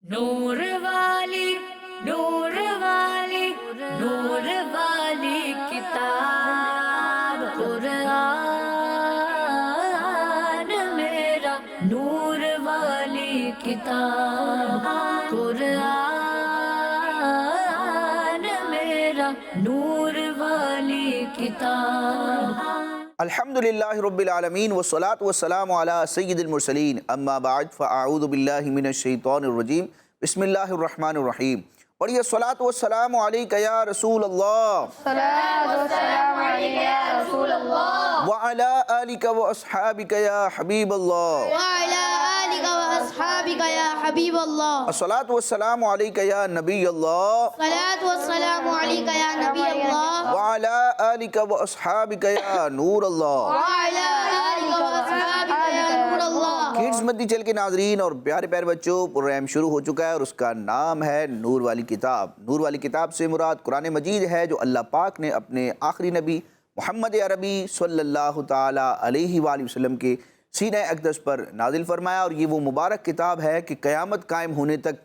نور والی نور والی نور والی کتاب قرآن میرا نور والی کتاب قرآن میرا نور والی کتاب. الحمدللہ رب العالمین والصلاة والسلام علی سید المرسلین اما بعد فاعوذ باللہ من الشیطان الرجیم بسم اللہ الرحمن الرحیم. اور یہ صلاۃ والسلام علیک یا رسول اللہ صلاۃ والسلام علیک یا رسول اللہ وعلی آلک واصحابک یا حبیب اللہ وعلی آلک واصحابک یا حبیب اللہ. الصلاۃ والسلام علیک یا نبی اللہ صلاۃ والسلام علیک یا نبی اللہ وعلی آلک واصحابک یا نور اللہ. وعلی آلک واصحابک یا نور اللہ. کڈز مدنی چینل کے ناظرین اور پیارے پیارے بچوں، پروگرام شروع ہو چکا ہے اور اس کا نام ہے نور والی کتاب. نور والی کتاب سے مراد قرآن مجید ہے جو اللہ پاک نے اپنے آخری نبی محمد عربی صلی اللہ تعالی علیہ وآلہ وسلم کے سینہ اقدس پر نازل فرمایا. اور یہ وہ مبارک کتاب ہے کہ قیامت قائم ہونے تک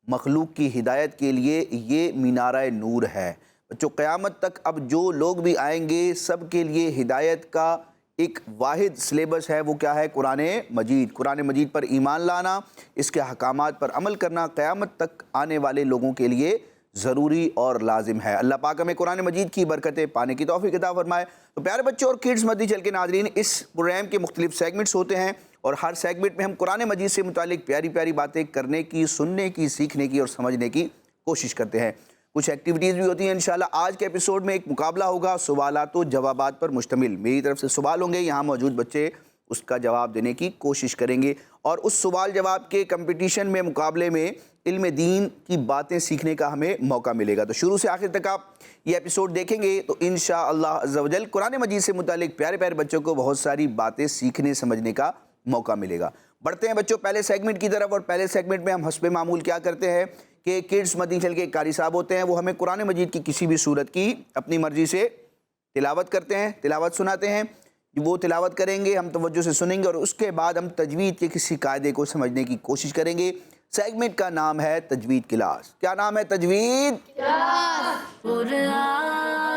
مخلوق کی ہدایت کے لیے یہ مینارہ نور ہے. بچوں، قیامت تک اب جو لوگ بھی آئیں گے سب کے لیے ہدایت کا ایک واحد سلیبس ہے. وہ کیا ہے؟ قرآن مجید. قرآن مجید پر ایمان لانا، اس کے احکامات پر عمل کرنا قیامت تک آنے والے لوگوں کے لیے ضروری اور لازم ہے. اللہ پاک ہمیں قرآن مجید کی برکتیں پانے کی توفیق عطا فرمائے. تو پیارے بچوں اور کڈز مدنی چینل کے ناظرین، اس پروگرام کے مختلف سیگمنٹس ہوتے ہیں اور ہر سیگمنٹ میں ہم قرآن مجید سے متعلق پیاری پیاری باتیں کرنے کی، سننے کی، سیکھنے کی اور سمجھنے کی کوشش کرتے ہیں. کچھ ایکٹیویٹیز بھی ہوتی ہیں. انشاءاللہ آج کے ایپیسوڈ میں ایک مقابلہ ہوگا سوالات و جوابات پر مشتمل. میری طرف سے سوال ہوں گے، یہاں موجود بچے اس کا جواب دینے کی کوشش کریں گے اور اس سوال جواب کے کمپٹیشن میں، مقابلے میں علم دین کی باتیں سیکھنے کا ہمیں موقع ملے گا. تو شروع سے آخر تک آپ یہ ایپیسوڈ دیکھیں گے تو انشاءاللہ عز و جل قرآن مجید سے متعلق پیارے پیارے بچوں کو بہت ساری باتیں سیکھنے سمجھنے کا موقع ملے گا. بڑھتے ہیں بچوں پہلے سیگمنٹ کی طرف. اور پہلے سیگمنٹ میں ہم حسب معمول کیا کرتے ہیں کہ کڈز مدنی چینل کے قاری صاحب ہوتے ہیں، وہ ہمیں قرآن مجید کی کسی بھی سورت کی اپنی مرضی سے تلاوت کرتے ہیں، تلاوت سناتے ہیں. وہ تلاوت کریں گے، ہم توجہ سے سنیں گے اور اس کے بعد ہم تجوید کے کسی قاعدے کو سمجھنے کی کوشش کریں گے. سیگمنٹ کا نام ہے تجوید کلاس. کیا نام ہے؟ تجوید قرآن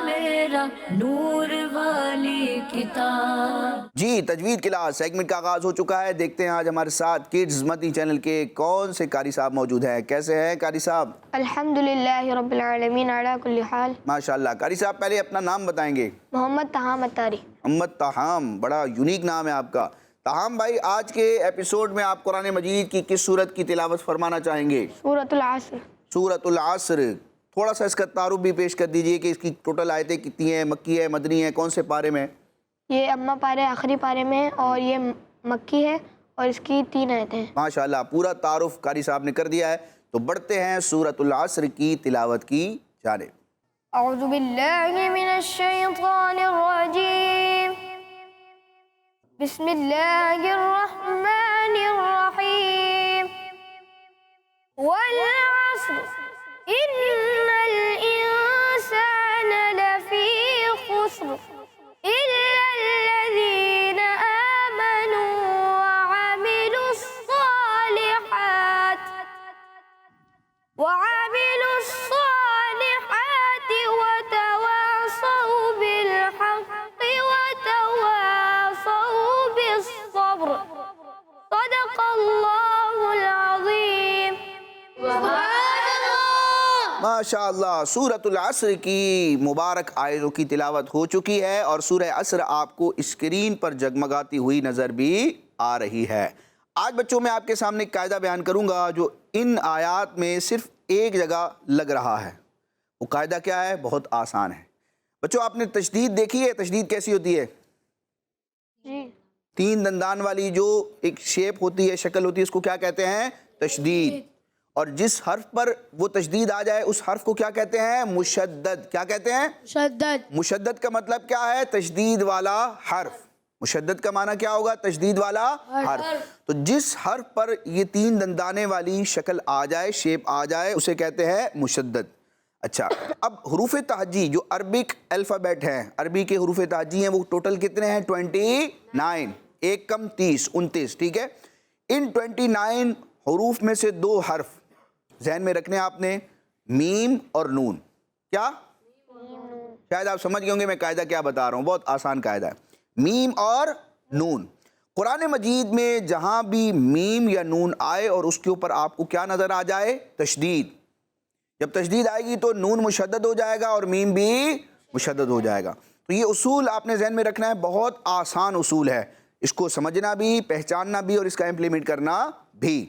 میرا نور والی کتاب. جی، تجوید کلاس سیگمنٹ کا آغاز ہو چکا ہے. دیکھتے ہیں آج ہمارے ساتھ کڈز مدنی چینل کے کون سے قاری صاحب موجود ہیں. کیسے ہیں قاری صاحب؟ الحمدللہ رب العالمین علی کل حال. ماشاءاللہ. قاری صاحب پہلے اپنا نام بتائیں گے. محمد طہام اتاری. محمد طہام، بڑا یونیک نام ہے آپ کا. طہام بھائی، آج کے ایپیسوڈ میں آپ قرآن مجید کی کس سورت کی تلاوت فرمانا چاہیں گے؟ سورۃ العصر. سورۃ العصر. تھوڑا سا اس کا تعارف بھی پیش کر دیجئے کہ اس کی ٹوٹل آیتیں کتنی ہیں، مکی ہے، مدنی ہے، کون سے پارے میں؟ یہ اما پارے آخری پارے میں اور یہ مکی ہے اور اس کی 3 آیتیں ہیں. ماشاءاللہ، پورا تعارف قاری صاحب نے کر دیا ہے. تو بڑھتے ہیں سورۃ العصر کی تلاوت کی جانب. اعوذ باللہ من الشیطان الرجیم. بسم اللہ الرحمن الرحیم. والعصر ان الانسان لفی خسر الا الذین آمنوا وعملوا الصالحات وتواصوا بالحق وتواصوا بالصبر. صدق اللہ العظیم. ماشاءاللہ، سورۃ العصر کی مبارک آیتوں کی تلاوت ہو چکی ہے اور سورہ عصر آپ کو اسکرین پر جگمگاتی ہوئی نظر بھی آ رہی ہے. آج بچوں میں آپ کے سامنے ایک قاعدہ بیان کروں گا جو ان آیات میں صرف ایک جگہ لگ رہا ہے. وہ قاعدہ کیا ہے؟ بہت آسان ہے. بچوں، آپ نے تشدید دیکھی ہے؟ تشدید کیسی ہوتی ہے؟ جی. 3 دندان والی جو ایک شیپ ہوتی ہے، شکل ہوتی ہے، اس کو کیا کہتے ہیں؟ تشدید. اور جس حرف پر وہ تشدید آ جائے اس حرف کو کیا کہتے ہیں؟ مشدد. کیا کہتے ہیں؟ مشدد. مشدد کا مطلب کیا ہے؟ تشدید والا حرف. مشدد کا معنی کیا ہوگا؟ تشدید والا حرف. تو جس حرف پر یہ 3 دندانے والی شکل آ جائے، شیپ آ جائے، اسے کہتے ہیں مشدد. اچھا، اب حروف تہجی جو عربک الفابیٹ ہیں، عربی کے حروف تہجی ہیں، وہ ٹوٹل کتنے ہیں؟ 29. 1 کم 30، 29. ٹھیک ہے. ان 29 حروف میں سے 2 حرف ذہن میں رکھنے آپ نے، میم اور نون. کیا؟ شاید آپ سمجھ گئے ہوں گے میں قاعدہ کیا بتا رہا ہوں، بہت آسان قاعدہ ہے. میم اور نون. قرآن مجید میں جہاں بھی میم یا نون آئے اور اس کے اوپر آپ کو کیا نظر آ جائے؟ تشدید. جب تشدید آئے گی تو نون مشدد ہو جائے گا اور میم بھی مشدد ہو جائے گا. تو یہ اصول آپ نے ذہن میں رکھنا ہے، بہت آسان اصول ہے، اس کو سمجھنا بھی، پہچاننا بھی اور اس کا امپلیمنٹ کرنا بھی.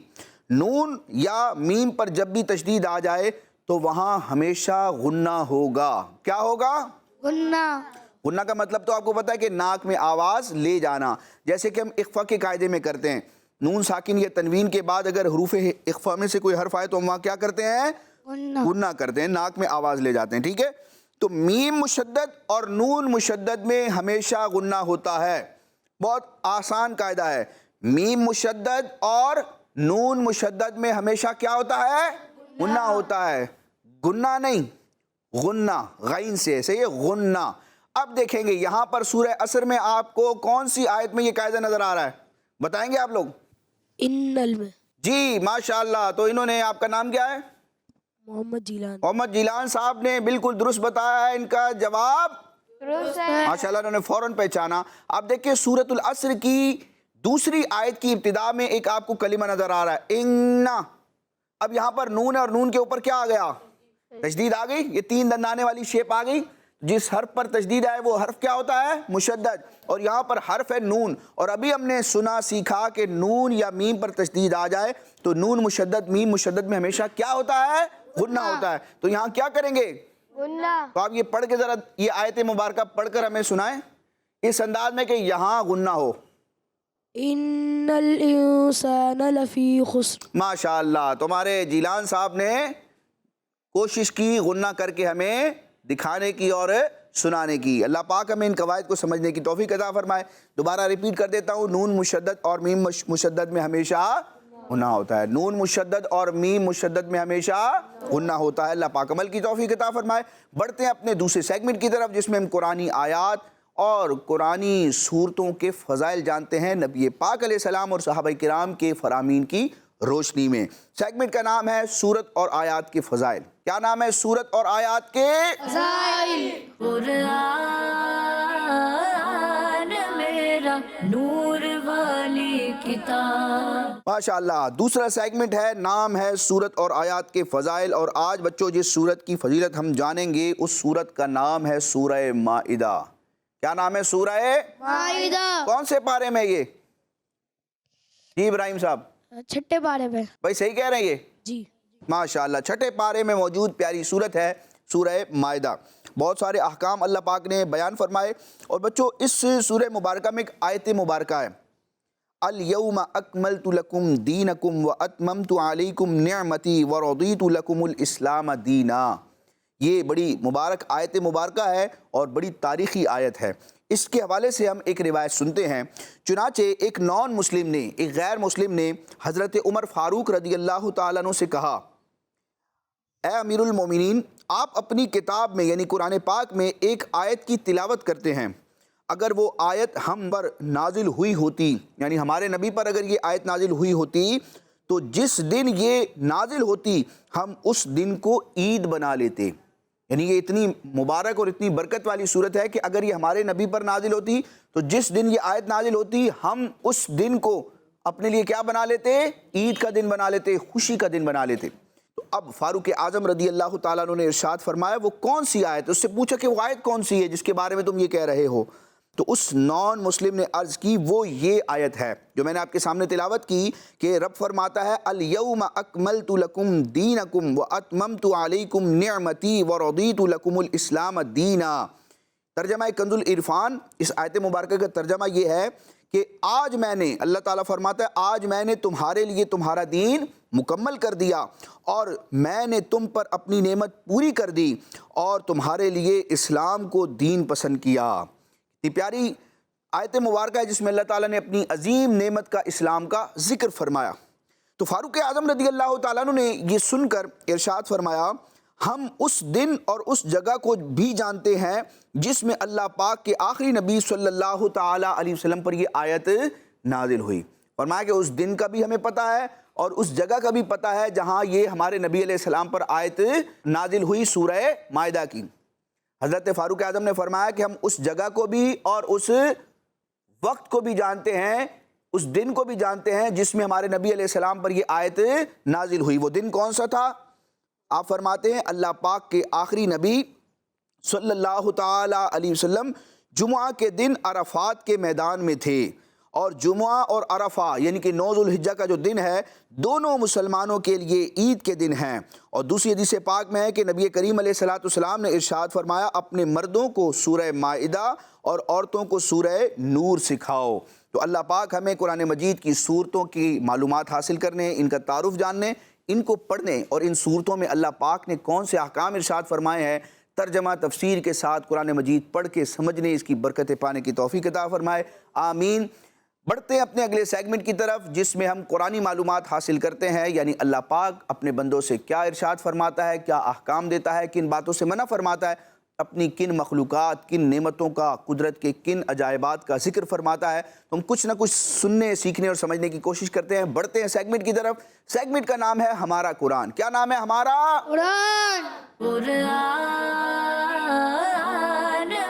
نون یا میم پر جب بھی تشدید آ جائے تو وہاں ہمیشہ غنہ ہوگا. کیا ہوگا؟ غنہ. غنہ کا مطلب تو آپ کو پتا ہے کہ ناک میں آواز لے جانا، جیسے کہ ہم اخفا کے قاعدے میں کرتے ہیں. نون ساکن یا تنوین کے بعد اگر حروف اخفا میں سے کوئی حرف آئے تو ہم وہاں کیا کرتے ہیں؟ غنہ کرتے ہیں، ناک میں آواز لے جاتے ہیں. ٹھیک ہے، تو میم مشدد اور نون مشدد میں ہمیشہ غنہ ہوتا ہے. بہت آسان قاعدہ ہے، میم مشدد اور نون مشدد میں ہمیشہ کیا ہوتا ہے؟ غنہ ہوتا ہے. گنہ نہیں، غنہ، غین سے، صحیح ہے، غنہ. اب دیکھیں گے یہاں پر سورہ عصر میں آپ کو کون سی آیت میں یہ قاعدہ نظر آ رہا ہے؟ بتائیں گے آپ لوگ؟ ان میں. جی ماشاءاللہ. تو انہوں نے، آپ کا نام کیا ہے؟ محمد جیلان. محمد جیلان صاحب نے بالکل درست بتایا ہے، ان کا جواب درست ہے. ماشاءاللہ انہوں نے فوراً پہچانا. آپ دیکھیں سورۃ العصر کی دوسری آیت کی ابتدا میں ایک آپ کو کلمہ نظر آ رہا ہے، اِنَّا. اب یہاں پر نون ہے اور نون کے اوپر کیا آ گیا؟ تشدید آ گئی. یہ 3 دندانے والی شیپ آ گئی. جس حرف پر تشدید آئے وہ حرف کیا ہوتا ہے؟ مشدد. اور یہاں پر حرف ہے نون، اور ابھی ہم نے سنا سیکھا کہ نون یا میم پر تشدید آ جائے تو نون مشدد میم مشدد میں ہمیشہ کیا ہوتا ہے؟ غنہ ہوتا ہے. تو یہاں کیا کریں گے؟ غنہ. تو آپ یہ پڑھ کے ذرا یہ آیت مبارکہ پڑھ کر ہمیں سنائیں اس انداز میں کہ یہاں غنہ ہو. ان الانسان لفی خسر. ماشاءاللہ تمہارے جیلان صاحب نے کوشش کی غنہ کر کے ہمیں دکھانے کی اور سنانے کی. اللہ پاک ہمیں ان قواعد کو سمجھنے کی توفیق عطا فرمائے. دوبارہ ریپیٹ کر دیتا ہوں، نون مشدد اور میم مشدد میں ہمیشہ غنہ ہوتا ہے. نون مشدد اور میم مشدد میں ہمیشہ غنہ ہوتا ہے. اللہ پاک عمل کی توفیق عطا فرمائے. بڑھتے ہیں اپنے دوسرے سیگمنٹ کی طرف جس میں ہم قرآنی آیات اور قرآنی صورتوں کے فضائل جانتے ہیں نبی پاک علیہ السلام اور صحابہ کرام کے فرامین کی روشنی میں. سیگمنٹ کا نام ہے سورت اور آیات کے فضائل. کیا نام ہے؟ سورت اور آیات کے فضائل. قرآن میرا نور والی کتاب. ماشاءاللہ. دوسرا سیگمنٹ ہے، نام ہے سورت اور آیات کے فضائل. اور آج بچوں جس سورت کی فضیلت ہم جانیں گے اس سورت کا نام ہے سورہ مائدہ. کیا نام ہے؟ سورہ مائدہ. کون سے پارے میں یہ؟ جی ابراہیم صاحب. 6 پارے میں. بھائی صحیح کہہ رہے ہیں یہ؟ جی. ماشاءاللہ 6 پارے میں موجود پیاری سورت ہے سورہ مائدہ. بہت سارے احکام اللہ پاک نے بیان فرمائے. اور بچوں اس سورہ مبارکہ میں ایک آیت مبارکہ ہے، الیوم اکملت لکم دینکم واتممت علیکم نعمتی ورضیت لکم الاسلام دینا. یہ بڑی مبارک آیت مبارکہ ہے اور بڑی تاریخی آیت ہے. اس کے حوالے سے ہم ایک روایت سنتے ہیں. چنانچہ ایک نان مسلم نے، ایک غیر مسلم نے حضرت عمر فاروق رضی اللہ تعالیٰ عنہ سے کہا، اے امیر المومنین، آپ اپنی کتاب میں یعنی قرآن پاک میں ایک آیت کی تلاوت کرتے ہیں، اگر وہ آیت ہم پر نازل ہوئی ہوتی، یعنی ہمارے نبی پر اگر یہ آیت نازل ہوئی ہوتی تو جس دن یہ نازل ہوتی ہم اس دن کو عید بنا لیتے. یعنی یہ اتنی مبارک اور اتنی برکت والی صورت ہے کہ اگر یہ ہمارے نبی پر نازل ہوتی تو جس دن یہ آیت نازل ہوتی ہم اس دن کو اپنے لیے کیا بنا لیتے؟ عید کا دن بنا لیتے، خوشی کا دن بنا لیتے. تو اب فاروق اعظم رضی اللہ تعالیٰ عنہ نے ارشاد فرمایا وہ کون سی آیت؟ اس سے پوچھا کہ وہ آیت کون سی ہے جس کے بارے میں تم یہ کہہ رہے ہو؟ تو اس نان مسلم نے عرض کی وہ یہ آیت ہے جو میں نے آپ کے سامنے تلاوت کی کہ رب فرماتا ہے الیوم اکملت لکم دینکم واتممت علیکم نعمتی ورضیت لکم الاسلام دینا. ترجمہ کنز العرفان اس آیت مبارکہ کا ترجمہ یہ ہے کہ آج میں نے، اللہ تعالیٰ فرماتا ہے آج میں نے تمہارے لیے تمہارا دین مکمل کر دیا اور میں نے تم پر اپنی نعمت پوری کر دی اور تمہارے لیے اسلام کو دین پسند کیا. یہ پیاری آیت مبارکہ ہے جس میں اللہ تعالیٰ نے اپنی عظیم نعمت کا، اسلام کا ذکر فرمایا. تو فاروق اعظم رضی اللہ تعالیٰ عنہ نے یہ سن کر ارشاد فرمایا ہم اس دن اور اس جگہ کو بھی جانتے ہیں جس میں اللہ پاک کے آخری نبی صلی اللہ تعالیٰ علیہ وسلم پر یہ آیت نازل ہوئی. فرمایا کہ اس دن کا بھی ہمیں پتہ ہے اور اس جگہ کا بھی پتہ ہے جہاں یہ ہمارے نبی علیہ السلام پر آیت نازل ہوئی سورہ مائدہ کی۔ حضرت فاروق اعظم نے فرمایا کہ ہم اس جگہ کو بھی اور اس وقت کو بھی جانتے ہیں، اس دن کو بھی جانتے ہیں جس میں ہمارے نبی علیہ السلام پر یہ آیت نازل ہوئی۔ وہ دن کون سا تھا؟ آپ فرماتے ہیں اللہ پاک کے آخری نبی صلی اللہ تعالی علیہ وسلم جمعہ کے دن عرفات کے میدان میں تھے، اور جمعہ اور عرفہ یعنی کہ 9 ذوالحجہ کا جو دن ہے دونوں مسلمانوں کے لیے عید کے دن ہیں۔ اور دوسری حدیث پاک میں ہے کہ نبی کریم علیہ السلام نے ارشاد فرمایا اپنے مردوں کو سورہ مائدہ اور عورتوں کو سورہ نور سکھاؤ۔ تو اللہ پاک ہمیں قرآن مجید کی صورتوں کی معلومات حاصل کرنے، ان کا تعارف جاننے، ان کو پڑھنے اور ان صورتوں میں اللہ پاک نے کون سے احکام ارشاد فرمائے ہیں ترجمہ تفسیر کے ساتھ قرآن مجید پڑھ کے سمجھنے، اس کی برکتیں پانے کی توفیق عطا فرمائے، آمین۔ بڑھتے ہیں اپنے اگلے سیگمنٹ کی طرف جس میں ہم قرآنی معلومات حاصل کرتے ہیں، یعنی اللہ پاک اپنے بندوں سے کیا ارشاد فرماتا ہے، کیا احکام دیتا ہے، کن باتوں سے منع فرماتا ہے، اپنی کن مخلوقات، کن نعمتوں کا، قدرت کے کن عجائبات کا ذکر فرماتا ہے۔ تو ہم کچھ نہ کچھ سننے، سیکھنے اور سمجھنے کی کوشش کرتے ہیں۔ بڑھتے ہیں سیگمنٹ کی طرف۔ سیگمنٹ کا نام ہے ہمارا قرآن۔ کیا نام ہے ہمارا؟ قرآن۔ قرآن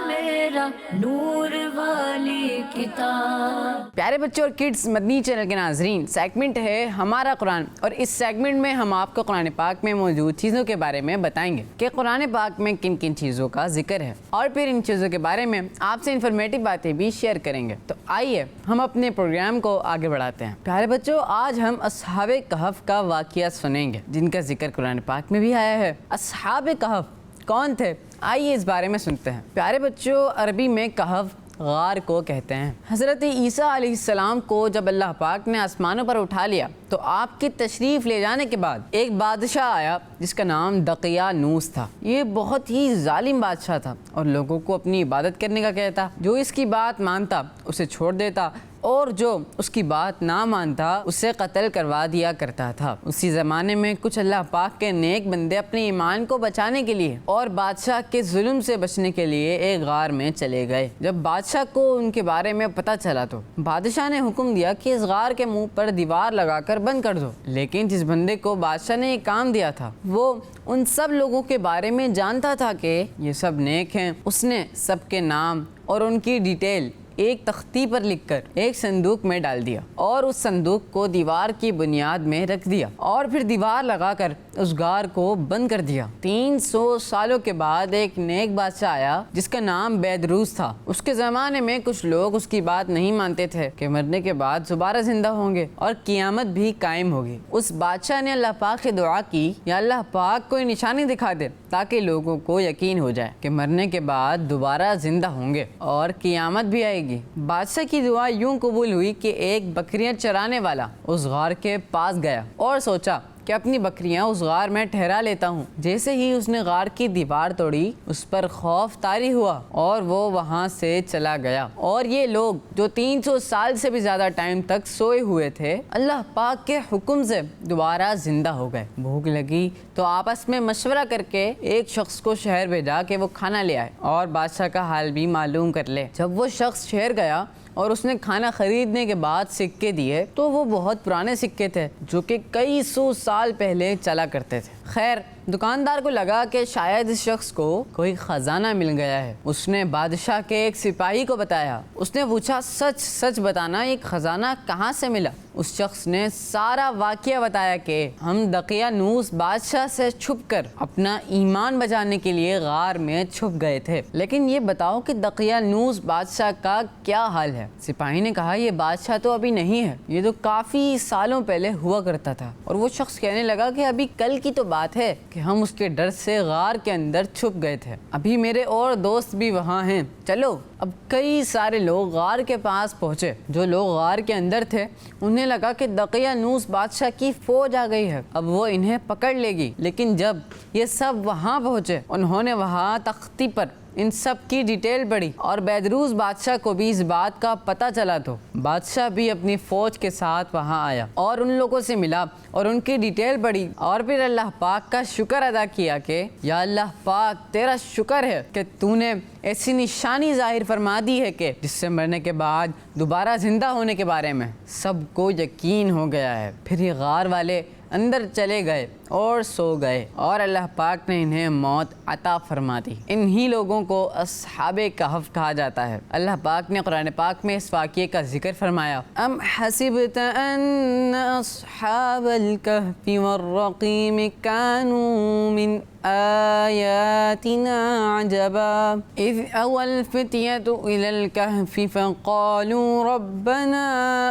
میرا نور والی کتاب۔ پیارے بچوں اور کڈز مدنی چینل کے ناظرین، سیگمنٹ ہے ہمارا قرآن، اور اس سیگمنٹ میں ہم آپ کو قرآن پاک میں موجود چیزوں کے بارے میں بتائیں گے کہ قرآن پاک میں کن کن چیزوں کا ذکر ہے، اور پھر ان چیزوں کے بارے میں آپ سے انفارمیٹیو باتیں بھی شیئر کریں گے۔ تو آئیے ہم اپنے پروگرام کو آگے بڑھاتے ہیں۔ پیارے بچوں، آج ہم اصحاب کہف کا واقعہ سنیں گے جن کا ذکر قرآن پاک میں بھی آیا ہے۔ اصحاب کہف کون تھے؟ آئیے اس بارے میں سنتے ہیں۔ پیارے بچوں، عربی میں کہف غار کو کہتے ہیں۔ حضرت عیسیٰ علیہ السلام کو جب اللہ پاک نے آسمانوں پر اٹھا لیا تو آپ کی تشریف لے جانے کے بعد ایک بادشاہ آیا جس کا نام دقیانوس تھا۔ یہ بہت ہی ظالم بادشاہ تھا اور لوگوں کو اپنی عبادت کرنے کا کہتا، جو اس کی بات مانتا اسے چھوڑ دیتا، اور جو اس کی بات نہ مانتا اسے قتل کروا دیا کرتا تھا۔ اسی زمانے میں کچھ اللہ پاک کے نیک بندے اپنے ایمان کو بچانے کے لیے اور بادشاہ کے ظلم سے بچنے کے لیے ایک غار میں چلے گئے۔ جب بادشاہ کو ان کے بارے میں پتہ چلا تو بادشاہ نے حکم دیا کہ اس غار کے منہ پر دیوار لگا کر بند کر دو، لیکن جس بندے کو بادشاہ نے یہ کام دیا تھا وہ ان سب لوگوں کے بارے میں جانتا تھا کہ یہ سب نیک ہیں۔ اس نے سب کے نام اور ان کی ڈیٹیل ایک تختی پر لکھ کر ایک صندوق میں ڈال دیا اور اس صندوق کو دیوار کی بنیاد میں رکھ دیا، اور پھر دیوار لگا کر اس غار کو بند کر دیا۔ 300 سالوں کے بعد ایک نیک بادشاہ آیا جس کا نام بیدروس تھا۔ اس کے زمانے میں کچھ لوگ اس کی بات نہیں مانتے تھے کہ مرنے کے بعد دوبارہ زندہ ہوں گے اور قیامت بھی قائم ہوگی۔ اس بادشاہ نے اللہ پاک سے دعا کی، یا اللہ پاک کوئی نشانی دکھا دے تاکہ لوگوں کو یقین ہو جائے کہ مرنے کے بعد دوبارہ زندہ ہوں گے اور قیامت بھی آئے گی۔ بادشاہ کی دعا یوں قبول ہوئی کہ ایک بکریاں چرانے والا اس غار کے پاس گیا اور سوچا کہ اپنی بکریاں اس غار میں ٹھہرا لیتا ہوں۔ جیسے ہی اس نے غار کی دیوار توڑی اس پر خوف طاری ہوا اور وہ وہاں سے چلا گیا، اور یہ لوگ جو 300 سال سے بھی زیادہ ٹائم تک سوئے ہوئے تھے اللہ پاک کے حکم سے دوبارہ زندہ ہو گئے۔ بھوک لگی تو آپس میں مشورہ کر کے ایک شخص کو شہر بھیجا کہ وہ کھانا لے آئے اور بادشاہ کا حال بھی معلوم کر لے۔ جب وہ شخص شہر گیا اور اس نے کھانا خریدنے کے بعد سکے دیے تو وہ بہت پرانے سکے تھے جو کہ کئی 100 سال پہلے چلا کرتے تھے۔ خیر، دکاندار کو لگا کہ شاید اس شخص کو کوئی خزانہ مل گیا ہے۔ اس نے بادشاہ کے ایک سپاہی کو بتایا۔ اس نے پوچھا، سچ سچ بتانا یہ خزانہ کہاں سے ملا؟ اس شخص نے سارا واقعہ بتایا کہ ہم دقیانوس بادشاہ سے چھپ کر اپنا ایمان بچانے کے لیے غار میں چھپ گئے تھے۔ لیکن یہ بتاؤ کہ دقیانوس بادشاہ کا کیا حال ہے؟ سپاہی نے کہا، یہ بادشاہ تو ابھی نہیں ہے، یہ تو کافی سالوں پہلے ہوا کرتا تھا۔ اور وہ شخص کہنے لگا کہ ابھی کل کی تو بات ہے کہ ہم اس کے ڈر سے غار کے اندر چھپ گئے تھے، ابھی میرے اور دوست بھی وہاں ہیں، چلو۔ اب کئی سارے لوگ غار کے پاس پہنچے۔ جو لوگ غار کے اندر تھے انہیں لگا کہ دقیانوس بادشاہ کی فوج آ گئی ہے، اب وہ انہیں پکڑ لے گی۔ لیکن جب یہ سب وہاں پہنچے انہوں نے وہاں تختی پر ان سب کی ڈیٹیل پڑھی اور بیدروس بادشاہ کو بھی اس بات کا پتہ چلا تو بادشاہ بھی اپنی فوج کے ساتھ وہاں آیا اور ان لوگوں سے ملا اور ان کی ڈیٹیل پڑھی اور پھر اللہ پاک کا شکر ادا کیا کہ یا اللہ پاک تیرا شکر ہے کہ تو نے ایسی نشانی ظاہر فرما دی ہے کہ جس سے مرنے کے بعد دوبارہ زندہ ہونے کے بارے میں سب کو یقین ہو گیا ہے۔ پھر یہ غار والے اندر چلے گئے اور سو گئے اور اللہ پاک نے انہیں موت عطا فرما دی۔ انہی لوگوں کو اصحاب کہف کہا جاتا ہے۔ اللہ پاک نے قرآن پاک میں اس واقعے کا ذکر فرمایا، ام حسبت ان اصحاب الکہف والرقیم كانوا من آیاتنا عجبا اذ اوى الفتية الى الكهف فقالوا ربنا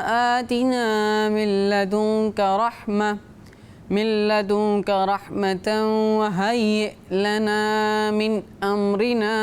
آتنا من لدنك رحمة وهيئ لنا من امرنا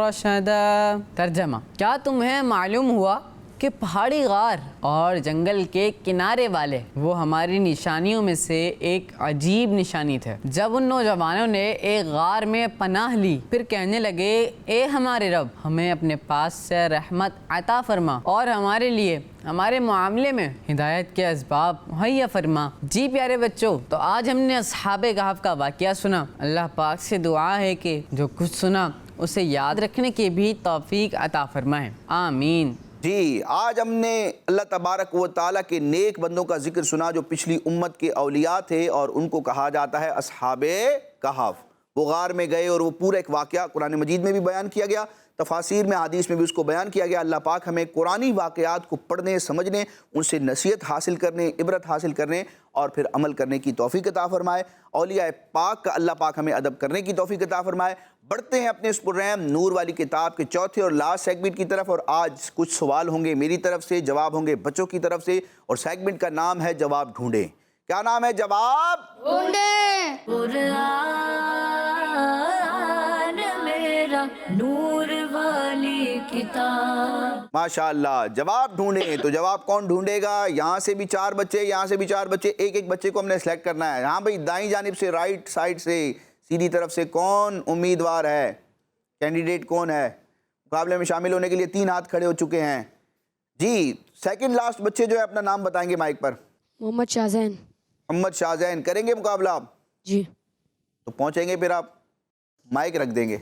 رشدا۔ ترجمہ، کیا تمہیں معلوم ہوا کہ پہاڑی غار اور جنگل کے کنارے والے وہ ہماری نشانیوں میں سے ایک عجیب نشانی تھے؟ جب ان نوجوانوں نے ایک غار میں پناہ لی پھر کہنے لگے، اے ہمارے رب، ہمیں اپنے پاس سے رحمت عطا فرما اور ہمارے لیے ہمارے معاملے میں ہدایت کے اسباب مہیا فرما۔ جی پیارے بچوں، تو آج ہم نے اصحاب کہف کا واقعہ سنا۔ اللہ پاک سے دعا ہے کہ جو کچھ سنا اسے یاد رکھنے کی بھی توفیق عطا فرمائے، آمین۔ جی، آج ہم نے اللہ تبارک و تعالیٰ کے نیک بندوں کا ذکر سنا جو پچھلی امت کے اولیاء تھے اور ان کو کہا جاتا ہے اصحاب کہف۔ وہ غار میں گئے اور وہ پورا ایک واقعہ قرآن مجید میں بھی بیان کیا گیا، تفاسیر میں، حدیث میں بھی اس کو بیان کیا گیا۔ اللہ پاک ہمیں قرآنی واقعات کو پڑھنے، سمجھنے، ان سے نصیحت حاصل کرنے، عبرت حاصل کرنے اور پھر عمل کرنے کی توفیق عطا فرمائے۔ اولیاء پاک کا اللہ پاک ہمیں ادب کرنے کی توفیق عطا فرمائے۔ بڑھتے ہیں اپنے اس پروگرام نور والی کتاب کے چوتھے اور لاسٹ سیگمنٹ کی طرف، اور آج کچھ سوال ہوں گے میری طرف سے، جواب ہوں گے بچوں کی طرف سے، اور سیگمنٹ کا نام ہے جواب ڈھونڈیں۔ کیا نام ہے؟ جواب قرآن میرا نور والی کتاب۔ ماشاءاللہ، جواب ڈھونڈیں۔ تو جواب کون ڈھونڈے گا؟ یہاں سے بھی 4 بچے، یہاں سے بھی 4 بچے، ایک ایک بچے کو ہم نے سلیکٹ کرنا ہے۔ ہاں بھئی، دائیں جانب سے، رائٹ سائڈ سے، سیدھی طرف سے کون امیدوار ہے؟ کینڈیڈیٹ کون ہے؟ مقابلے میں شامل ہونے کے لیے 3 ہاتھ کھڑے ہو چکے ہیں۔ جی، سیکنڈ لاسٹ بچے جو ہے اپنا نام بتائیں گے مائک پر۔ محمد شاہزین۔ محمد شاہزین، کریں گے مقابلہ آپ؟ جی۔ تو پہنچیں گے پھر آپ مائک رکھ دیں گے۔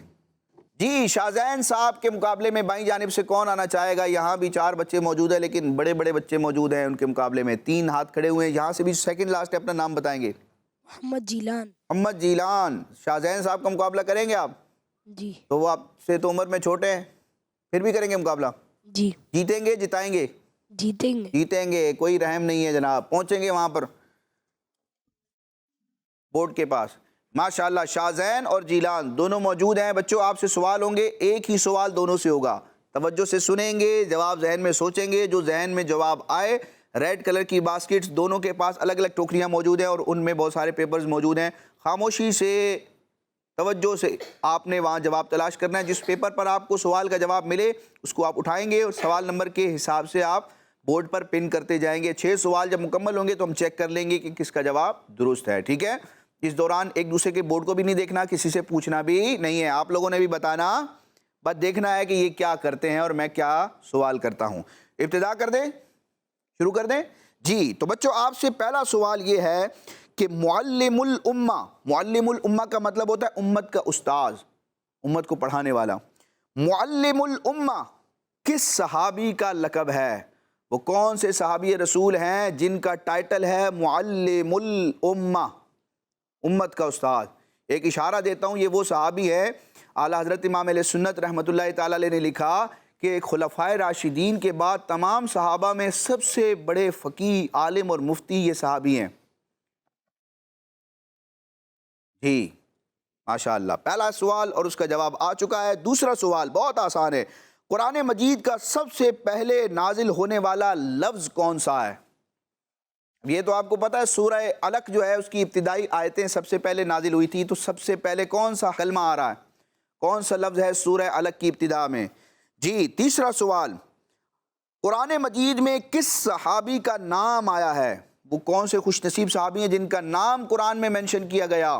جی، شاہزین صاحب کے مقابلے میں بائیں جانب سے کون آنا چاہے گا؟ یہاں بھی 4 بچے موجود ہیں لیکن بڑے بڑے بچے موجود ہیں ان کے مقابلے میں، 3 ہاتھ کھڑے ہوئے ہیں۔ یہاں سے بھی سیکنڈ لاسٹ ہے، اپنا نام بتائیں گے۔ محمد جیلان۔ محمد جیلان، شاہزین صاحب کا مقابلہ کریں گے آپ؟ جی۔ تو وہ آپ سے تو عمر میں چھوٹے ہیں، پھر بھی کریں گے مقابلہ؟ جی۔ جیتیں گے، جتائیں گے؟ جیتیں گے۔ جیتیں گے، کوئی رحم نہیں ہے جناب۔ پہنچیں گے وہاں پر بورڈ کے پاس۔ ماشاءاللہ، شاہزین اور جیلان دونوں موجود ہیں۔ بچوں، آپ سے سوال ہوں گے، ایک ہی سوال دونوں سے ہوگا، توجہ سے سنیں گے، جواب ذہن میں سوچیں گے۔ جو ذہن میں جواب آئے، ریڈ کلر کی باسکٹس دونوں کے پاس الگ الگ ٹوکریاں موجود ہیں اور ان میں بہت سارے پیپرز موجود ہیں۔ خاموشی سے، توجہ سے آپ نے وہاں جواب تلاش کرنا ہے۔ جس پیپر پر آپ کو سوال کا جواب ملے اس کو آپ اٹھائیں گے اور سوال نمبر کے حساب سے آپ بورڈ پر پن کرتے جائیں گے۔ 6 سوال جب مکمل ہوں گے تو ہم چیک کر لیں گے کہ کس کا جواب درست ہے، ٹھیک ہے؟ اس دوران ایک دوسرے کے بورڈ کو بھی نہیں دیکھنا، کسی سے پوچھنا بھی نہیں ہے، آپ لوگوں نے بھی بتانا، بس دیکھنا ہے کہ یہ کیا کرتے ہیں اور میں کیا سوال کرتا ہوں۔ ابتدا کر دیں، شروع کر دیں؟ جی، تو بچوں آپ سے پہلا سوال یہ ہے کہ معلم الامہ، معلم الامہ کا مطلب ہوتا ہے امت کا استاذ، امت کو پڑھانے والا۔ معلم الامہ کس صحابی کا لقب ہے؟ وہ کون سے صحابی رسول ہیں جن کا ٹائٹل ہے معلم الامہ، امت کا استاد؟ ایک اشارہ دیتا ہوں، یہ وہ صحابی ہے، اعلیٰ حضرت امام علیہ سنت رحمۃ اللہ تعالیٰ علیہ نے لکھا کہ خلفائے راشدین کے بعد تمام صحابہ میں سب سے بڑے فقیہ، عالم اور مفتی یہ صحابی ہیں۔ جی، ماشاءاللہ، پہلا سوال اور اس کا جواب آ چکا ہے۔ دوسرا سوال بہت آسان ہے، قرآن مجید کا سب سے پہلے نازل ہونے والا لفظ کون سا ہے؟ یہ تو آپ کو پتا ہے، سورہ علق جو ہے اس کی ابتدائی آیتیں سب سے پہلے نازل ہوئی تھی، تو سب سے پہلے کون سا کلمہ آ رہا ہے، کون سا لفظ ہے سورہ علق کی ابتدا میں؟ جی، تیسرا سوال، قرآن مجید میں کس صحابی کا نام آیا ہے؟ وہ کون سے خوش نصیب صحابی ہیں جن کا نام قرآن میں منشن کیا گیا؟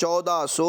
1400